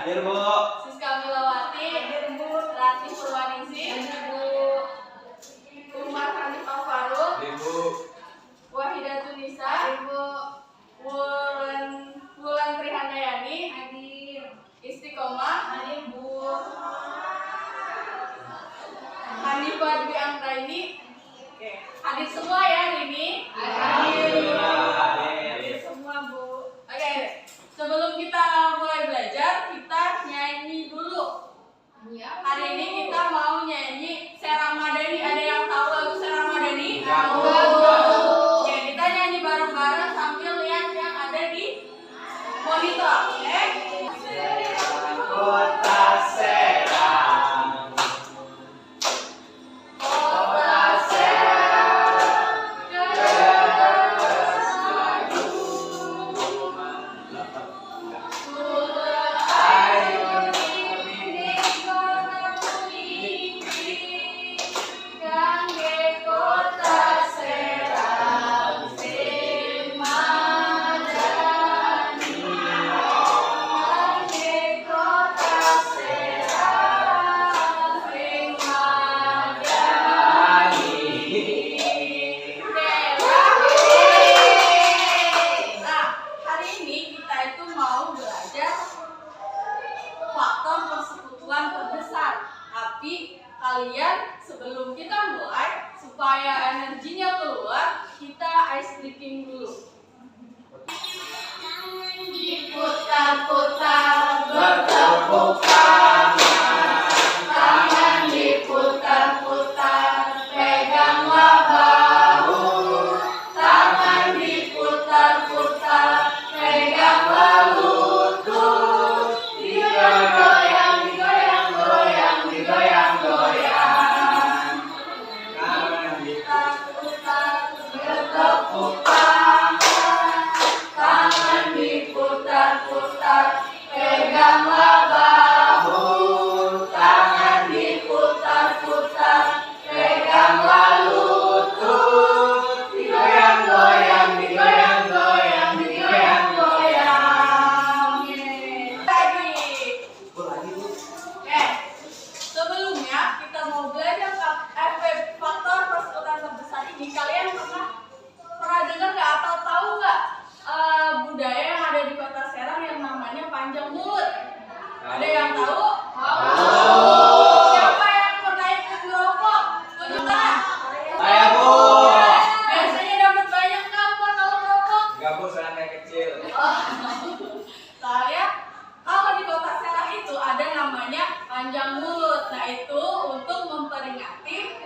Hadir Bu. Siska Milawati. Hadir Bu. Ratih Purwaningsih. Hadir Bu. Umar Hanif Alfaruk. Hadir Bu. Wahidatun Nisa. Hadir Bu. Wulan Trihandayani. Hadir. Istiqomah. Hadir Bu. Hanifah Dwi Anggraini. Oke, hadir semua ya hari ini. Hadir semua Bu. Oke, sebelum kita mulai belajar, kita nyanyi dulu. Hari ini kita mau nyanyi Sera Madani. Ada yang tahu lagu Sera Madani? Tahu. Oke, kita nyanyi bareng-bareng sambil lihat yang ada di monitor. Oke? Kota Serang. Kota Serang. Faktor persekutuan terbesar. Tapi kalian sebelum kita mulai, supaya energinya keluar, kita ice breaking dulu. Diputar-putar, bertepuk tangan. Tangan diputar-putar, peganglah bahu. Tangan diputar-putar, peganglah lutut. Digoyang, digoyang, goyang, digoyang, goyang. Tangan Diputar-putar, bertepuk tangan. Tangan diputar-putar, peganglah bahu. Tangan diputar-putar, peganglah lutut. Digoyang, goyang, digoyang, goyang, digoyang, goyang. Lagi. Sebelumnya kita mau belajar faktor persekutuan terbesar ini. Kalian pernah dengar nggak atau tahu nggak budaya yang ada di Kota Serang yang namanya panjang mulut? Ada yang tahu? Siapa yang pernah ikut ngerokok? Tunjukkan. Saya Bu. Biasanya dapat banyak nggak kalau ngerokok? Enggak Bu, saya anak kecil. Soalnya kalau di Kota Serang itu ada namanya panjang mulut. Nah, itu untuk memperingati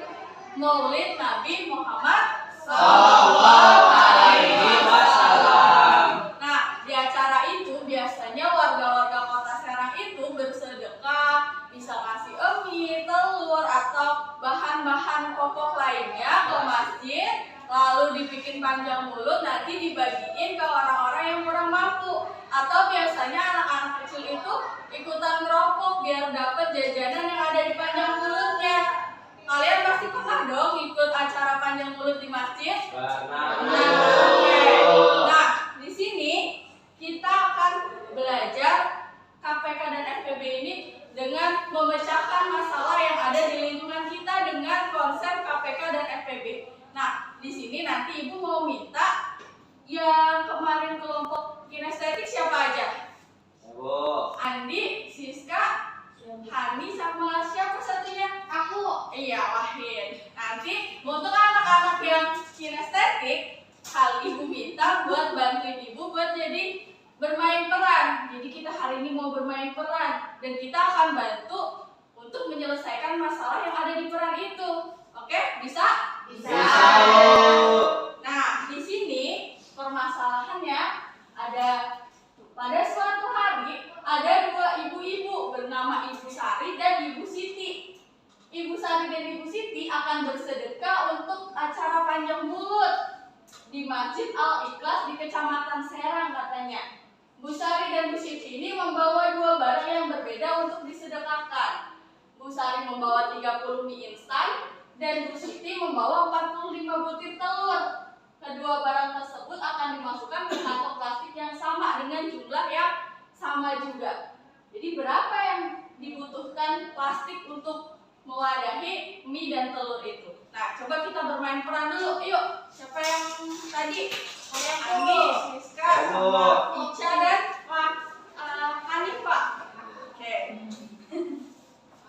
Maulid Nabi Muhammad Sallallahu alaihi wasallam. Nah, di acara itu biasanya warga-warga Kota Serang itu bersedekah, bisa kasih mie, telur, atau bahan-bahan pokok lainnya ke masjid, lalu dibikin panjang mulut, nanti dibagiin ke orang-orang yang kurang mampu. Atau biasanya anak-anak kecil itu ikutan ngerokok biar dapat jajanan yang ada di panjang mulutnya. Kalian pasti pernah dong ikut acara panjang mulut di masjid? Pernah. Nah, di sini kita akan belajar KPK dan FPB ini dengan memecahkan masalah yang ada di lingkungan kita dengan konsep KPK dan FPB. Nah, di sini nanti Ibu mau minta yang kemarin kelompok kinestetik siapa aja? Bu. Andi, Siska, Hani, sama siapa satunya? Aku. Iya, Wahid. Nanti untuk anak-anak yang kinestetik, hal Ibu minta buat bantuin Ibu buat jadi bermain peran. Jadi kita hari ini mau bermain peran dan kita akan bantu untuk menyelesaikan masalah yang ada di peran itu. Oke, bisa? Bisa Bu. Nah, di sini permasalahannya ada pada suatu hari ada dua ibu-ibu bernama Ibu Sari dan Ibu Siti. Ibu Sari dan Ibu Siti akan bersedekah untuk acara panjang mulut di Masjid Al-Ikhlas di Kecamatan Serang katanya. Bu Sari dan Bu Siti ini membawa dua barang yang berbeda untuk disedekahkan. Bu Sari membawa 30 mie instan dan Bu Siti membawa 45 butir telur. Kedua barang tersebut akan dimasukkan ke kantong plastik yang sama dengan jumlah yang sama juga. Jadi berapa yang dibutuhkan plastik untuk mewadahi mie dan telur itu? Nah, coba kita bermain peran dulu. Yuk, siapa yang tadi? Ani, Siska, Ica dan Hanifah. Oke.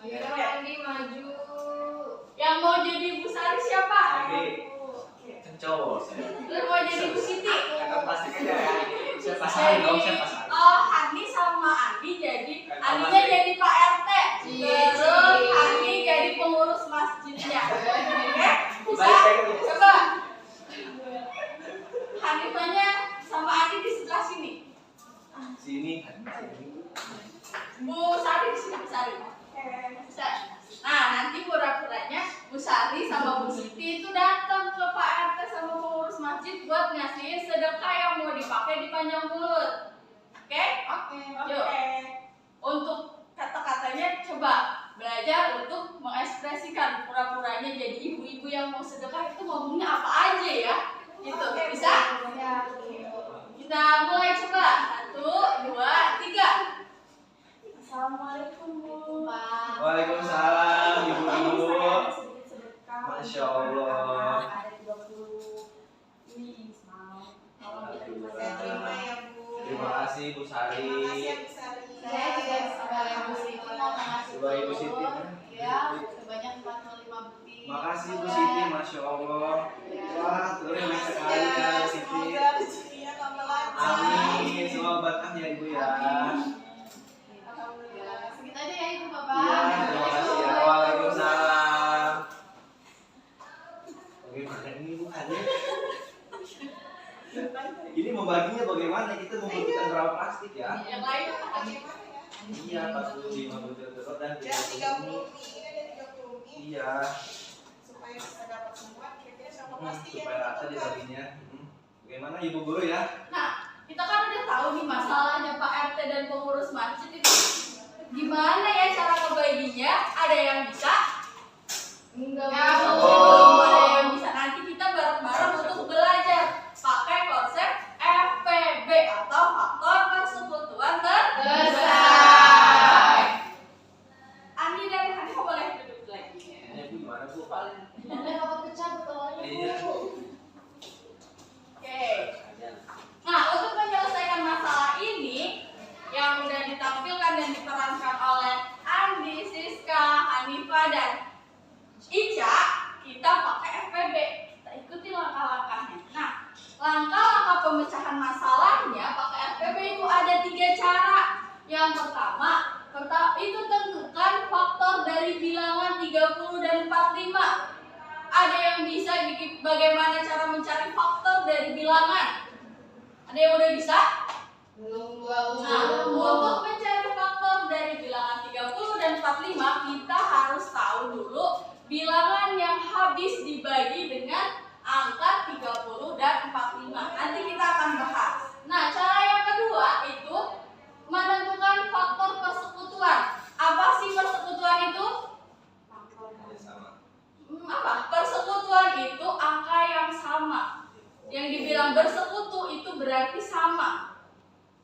Ayo Andi maju. Yang mau jadi Bu Sari siapa? Andi. Kan cowok saya. Lu mau jadi Bu Siti? Kakak plastik aja ya. Saya pasarin dong, saya pasarin. Hani sama Andi jadi Andinya jadi Pak RT. Terus Andi jadi pengurus masjidnya. Oke? Bisa? Coba. Hanifahnya sama Andi di sebelah sini. Sini. Bu Sari di sini, Bu Sari. Bisa. Nah, nanti pura-puranya Bu Sari sama Bu Siti itu datang ke Pak RT sama pengurus masjid buat ngasihin sedekah yang mau dipakai di panjang mulut. Oke? Yuk. Untuk kata-katanya coba belajar untuk mengekspresikan pura-puranya jadi ibu-ibu yang mau sedekah itu ngomongnya apa aja ya. Gitu. Bisa? Kita mulai coba. 1, 2, 3. Assalamualaikum Bu. Waalaikumsalam ibu-ibu. Sedekah. Masya Allah. Ada 20 ini mau. Saya terima ya Bu. Terima kasih Bu Sari. Terima kasih ya Bu Sari. Saya juga sebagai Bu Siti mau mengasih Sebagai Bu Siti. telur, ya sebanyak 45 butir. Makasih Bu Siti, Masya Allah. Wah, telurnya banyak sekali ya Bu Siti. Semoga rezekinya tambah lancar. Amin, semoga berkah ya Ibu ya. Ya, segitu aja ya Ibu Bapak. Iya, terima kasih ya. Waalaikumsalam. Bagaimana ini bukannya? Ini membaginya bagaimana? Kita membutuhkan berapa plastik ya? Yang lain Bagaimana ya? Iya, 45 butir telur dan Ya 30 30. mie. Ini ada 30 mie. Iya, Supaya bisa dapat semua, kira-kira sama plastik ya. supaya rata dibaginya. Bagaimana Ibu Guru ya? Nah, kita kan udah tahu nih masalahnya Pak RT dan pengurus masjid itu gimana ya cara ngebaginya? Ada yang bisa? Enggak Ya, belum ada yang bisa. Nanti kita bareng-bareng untuk belajar pakai konsep FPB atau faktor persekutuan terbesar. Andi dan Hanifah boleh duduk lagi. Ini Bu gimana Bu? Udah dapat pecah telurnya. Iya. Oke. Nah, untuk menyelesaikan masalah ini yang udah ditampilkan dan diperankan oleh Andi, Siska, Hanifah, dan Ica, kita pakai FPB. Kita ikuti langkah-langkahnya. Nah, langkah-langkah pemecahan masalahnya pakai FPB itu ada 3 cara. Yang pertama itu tentukan faktor dari bilangan 30 dan 45. Ada yang bisa bagaimana cara mencari faktor dari bilangan? Ada yang udah bisa? Belum Nah, untuk mencari faktor dari bilangan 30 dan 45, kita harus tahu dulu bilangan yang habis dibagi dengan angka 30 dan 45. Nanti kita akan bahas. Nah, cara yang kedua itu menentukan faktor persekutuan. Apa sih persekutuan itu? Sama. Apa? Persekutuan itu angka yang sama. Yang dibilang bersekutu itu berarti sama.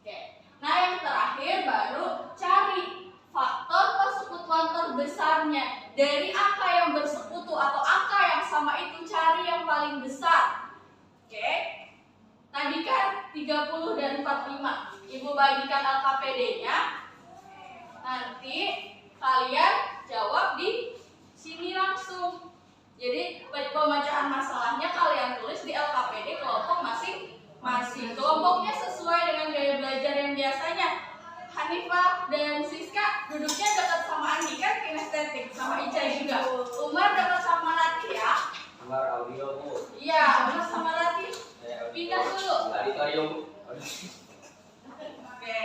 Oke. Nah, yang terakhir baru cari faktor persekutuan terbesarnya. Dari angka yang bersekutu atau angka yang sama itu cari yang paling besar. Oke. Tadi kan 30 dan 45. Ibu bagikan LKPD-nya. Nanti kalian jawab di sini langsung. Jadi pemecahan masalahnya kalian tulis di LKPD kelompok masing-masing. Kelompoknya sesuai dengan gaya belajar yang biasanya. Hanifah dan Siska duduknya dekat sama Andi kan kinestetik, sama Ica juga. Umar dekat sama Lati ya. Kamar audio Bu. Iya, Umar sama Lati. Pindah dulu. Tadi audio Bu. Oke.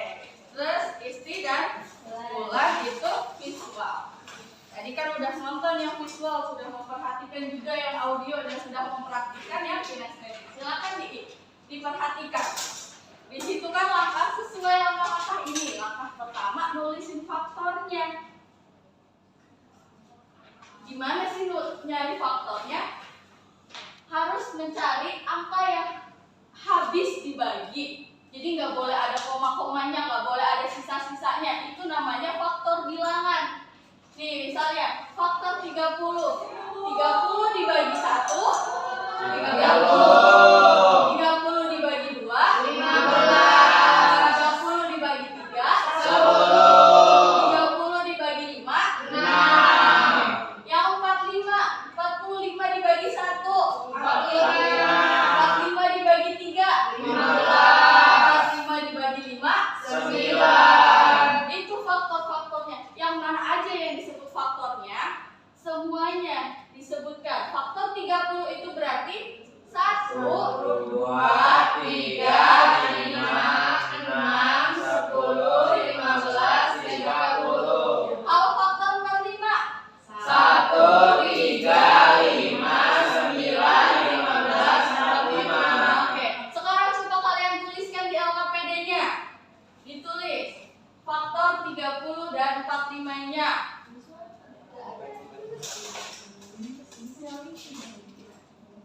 Terus Isti dan Bulan itu visual. Tadi kan udah nonton yang visual, sudah memperhatikan juga yang audio dan sudah mempraktikkan yang kinestetik. Silakan diperhatikan. Di situ kan langkah sesuai langkah-langkah ini. Langkah pertama nulisin faktornya. Gimana sih nyari faktornya? Harus mencari angka yang habis dibagi. Jadi nggak boleh ada koma-komanya, nggak boleh ada sisa-sisanya. Itu namanya misalnya faktor 30 dibagi 1 30 dibagi 2 15 30 dibagi 3 10 30 dibagi 5 6 yang 45 dibagi 1 45 dibagi 3 15 45 dibagi 5 9 itu faktor-faktornya. Yang mana aja yang disebut faktornya? Semuanya disebutkan. Faktor 30 itu berarti 1 2 3 5 6 10 15 30. Kalau faktor 45 1 3 5 9 15 45. Oke, sekarang coba kalian tuliskan di LKPD-nya. Ditulis faktor 30 dan 45-nya.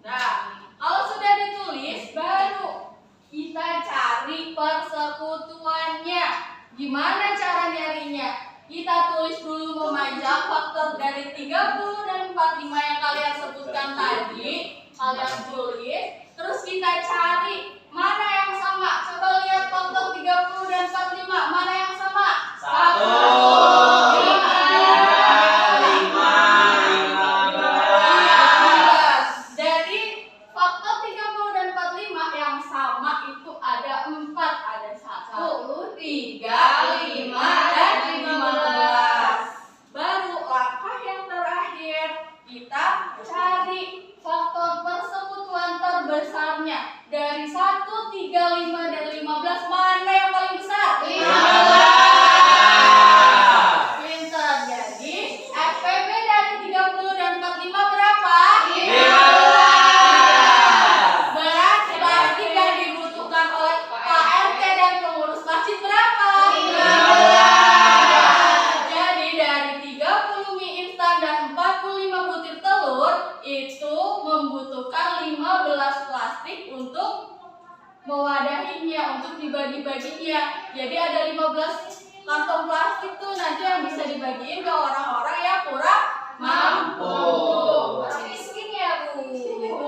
Nah, kalau sudah ditulis, baru kita cari persekutuannya. Gimana cara nyarinya? Kita tulis dulu memanjang faktor dari 30 dan 45 yang kalian sebutkan tadi. Kalian tulis, terus kita cari mana yang sama. Coba lihat faktor 30 dan 45, mana yang sama? 1 besarnya dari 1, 3, 5 dan 15 mana yang paling besar? 15. Pintar. Jadi FPB dari 30 dan 45 berapa? 15. Berarti yang dibutuhkan oleh Pak RT dan pengurus masjid berapa? 15. Jadi dari 30 mie instan dan 45 butir telur itu membutuhkan 15 plastik untuk mewadahinya, untuk dibagi-baginya. Jadi ada 15 kantong plastik tuh nanti yang bisa dibagiin ke orang-orang yang kurang mampu. Orang miskin ya, Bu?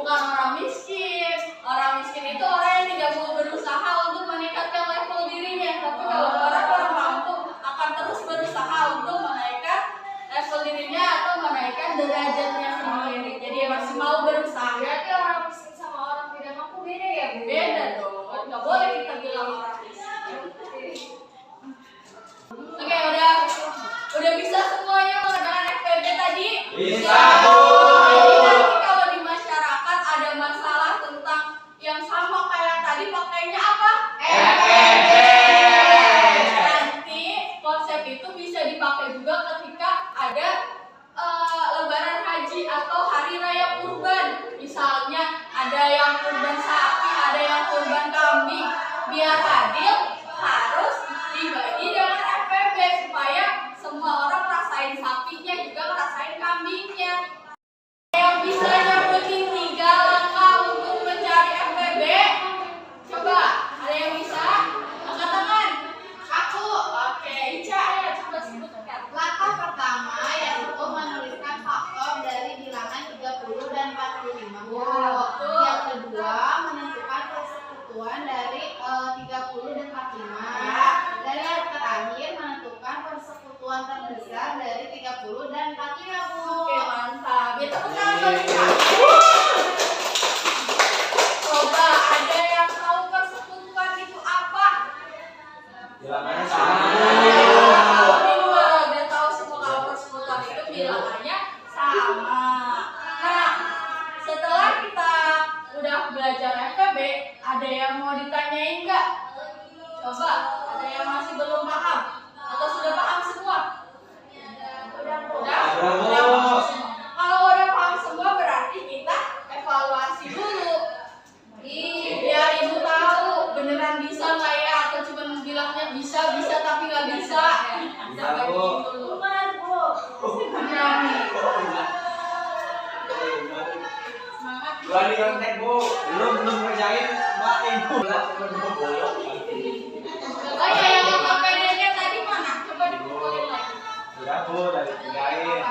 Bukan orang miskin. Orang miskin itu orang yang tidak mau berusaha untuk meningkatkan level dirinya. Tapi kalau orang mampu akan terus berusaha untuk menaikkan level dirinya atau menaikkan derajatnya sendiri. Jadi masih mau berusaha. Berarti orang miskin sama orang tidak mampu beda ya, Bu? Beda dong. Nggak boleh kita bilang orang miskin. Oke, udah bisa semuanya mengerjakan FPB tadi? Bisa, Bu. Bu. Jadi nanti kalau di masyarakat ada masalah tentang yang sama kayak tadi, pakainya apa? FPB. Nanti konsep itu bisa dipakai juga ketika ada lebaran haji atau hari raya kurban. Misalnya ada yang kurban sapi, ada yang kurban kambing. Biar adil harus dibagi dengan FPB supaya semua orang rasain sapinya juga ngerasain kambingnya. Yang bisa nyebutin 3 langkah untuk mencari FPB? Coba, ada yang bisa? Angkat tangan. Aku. Oke, Ica ya, coba sebutkan. Langkah pertama yaitu menuliskan faktor dari bilangan 30 dan 45. Betul. Yang kedua, menentukan persekutuan dari 30 dan 45. Dan yang terakhir, menentukan persekutuan terbesar dari 30 dan 45, Bu. Oke, mantap. Ya, tepuk tangan buat Ica. Coba, ada yang tahu persekutuan itu apa? Bilangannya sama. Udah tahu semua kalau persekutuan itu bilangannya sama. Nah, setelah kita udah belajar FPB, ada yang mau ditanyain nggak? Coba, ada yang masih belum paham atau sudah paham semua? Udah? Paham semua. Kalau udah paham semua berarti kita evaluasi dulu. Biar ibu tahu beneran bisa nggak ya, atau cuma bilangnya bisa tapi nggak bisa. Kita bagiin dulu. Beneran nih. Semangat. Gua di kontak, Bu. Belum ngerjain, Mbak Ibu. Oh ya, yang KPD-nya tadi mana? Coba dikumpulin lagi. Sudah, Bu, dari tinggalin.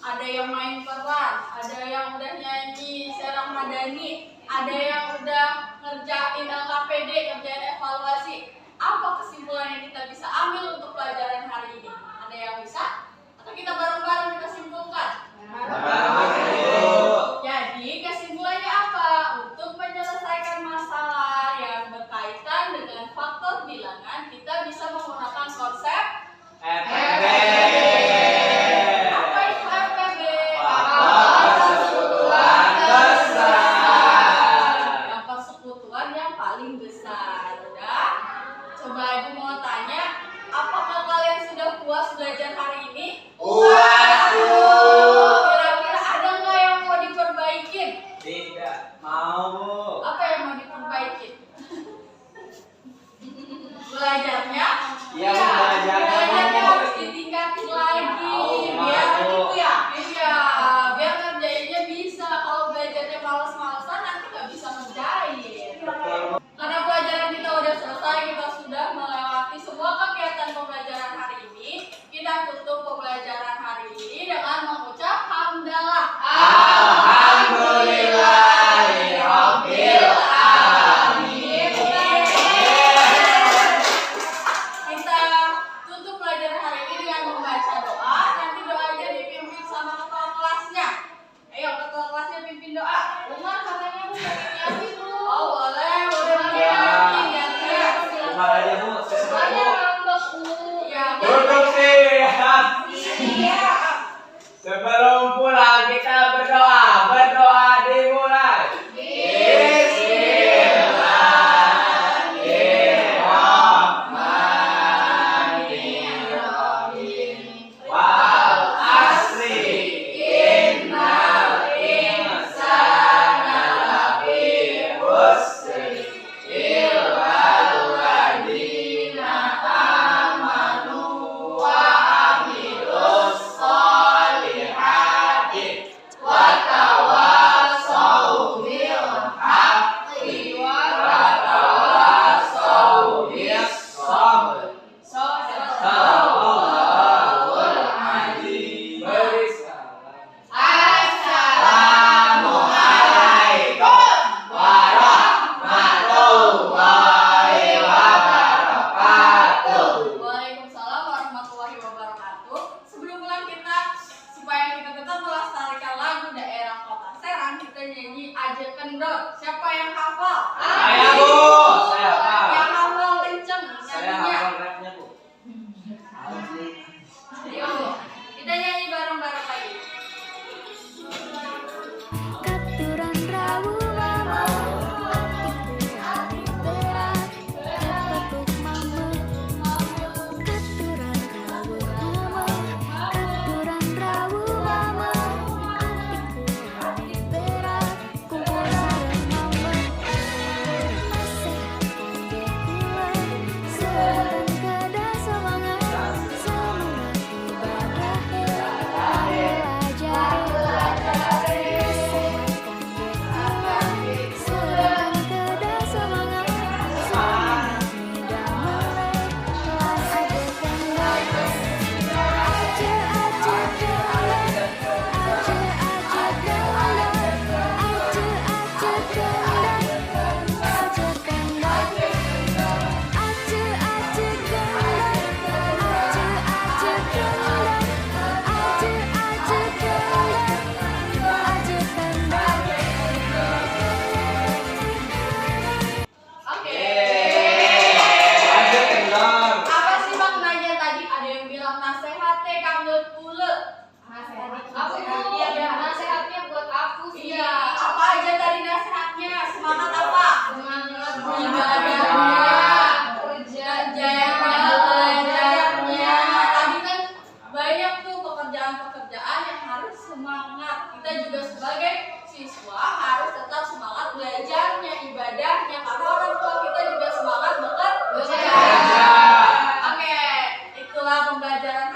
ada yang main peran, ada yang udah nyanyi serang madani, ada yang udah ngerjain LKPD, ngerjain evaluasi. Apa kesimpulan yang kita bisa ambil untuk pelajaran hari ini? Ada yang bisa? Atau kita bareng-bareng kita simpulkan? Jadi kesimpulannya apa? Untuk menyelesaikan masalah yang berkaitan dengan faktor bilangan, kita bisa menggunakan konsep FPB. Apa itu FPB? Faktor persekutuan besar. Yang persekutuan yang paling besar. Udah? Coba Ibu mau tanya, apakah kalian sudah puas belajar hari ini? Puas, Bu. Kira-kira ada nggak yang mau diperbaikin? Tidak mau, Bu. Apa yang mau diperbaikin? Belajarnya? Iya, Bu, belajarnya, Belajarnya Bu. harus ditingkatin lagi. Biar Bu. itu ya, biar ngerjainnya bisa. Kalau belajarnya males-malesan nanti nggak bisa ngerjain. Karena pelajaran kita udah selesai, kita sudah melewati semua kegiatan pembelajaran hari ini. Kita tutup pembelajaran hari ini dengan mengucap hamdalah. Alhamdulillahirabbil alamin. Kita tutup pelajaran hari ini dengan membaca doa. Nanti doanya dipimpin sama ketua kelasnya. Ayo ketua kelasnya pimpin doa. Umar katanya Bu pengen nyanyi Bu. Oh boleh Ya. gantian. Umar aja, Bu. Saya Soalnya Bu. ngambek Bu. Ya, Duduk siap. Iya. Sebelum pulang kita berdoa. Berdoa dimulai. Bismillahirrahmanirrahim. Wal asri innal insana lafi khusr illa alladziina amanu wa amilus sholihati wa tawassaw bil haqqi wa tawassaw bis sabr. Sadaqallahul azim. Assalamualaikum warahmatullahi wabarakatuh. Waalaikumsalam warahmatullahi wabarakatuh. Sebelum pulang kita, supaya kita tetap melestarikan lagu daerah Kota Serang, kita nyanyi Aja Kendor. Siapa yang hafal? Saya, Bu. Saya hafal. Yang hafal kenceng Saya nyanyinya. hafal rapnya, Bu. Ayo, kita nyanyi bareng-bareng lagi. Katuran rawu mama Atiku berat Kepetuk mama Katuran rawu mama Katuran rawu mama Atiku berat Kumpul sareng mama Nasehatkan dekula Sebentar keda semangat Semangat ibadah Oke. Aja kendor. Apa sih maknanya tadi? Ada yang bilang nasehate kanggo kule. Aku Bu. Iya. Nasihatnya buat aku sih. Iya. Apa aja tadi nasihatnya? Semangat apa? Semangat Ibadahnya. Kerjanya, belajarnya. Tadi kan banyak tuh pekerjaan-pekerjaan yang harus semangat. Kita juga sebagai siswa harus tetap semangat belajarnya, ibadahnya. Karena orang tua kita juga semangat bekerja. Belajar. Oke, itulah pembelajaran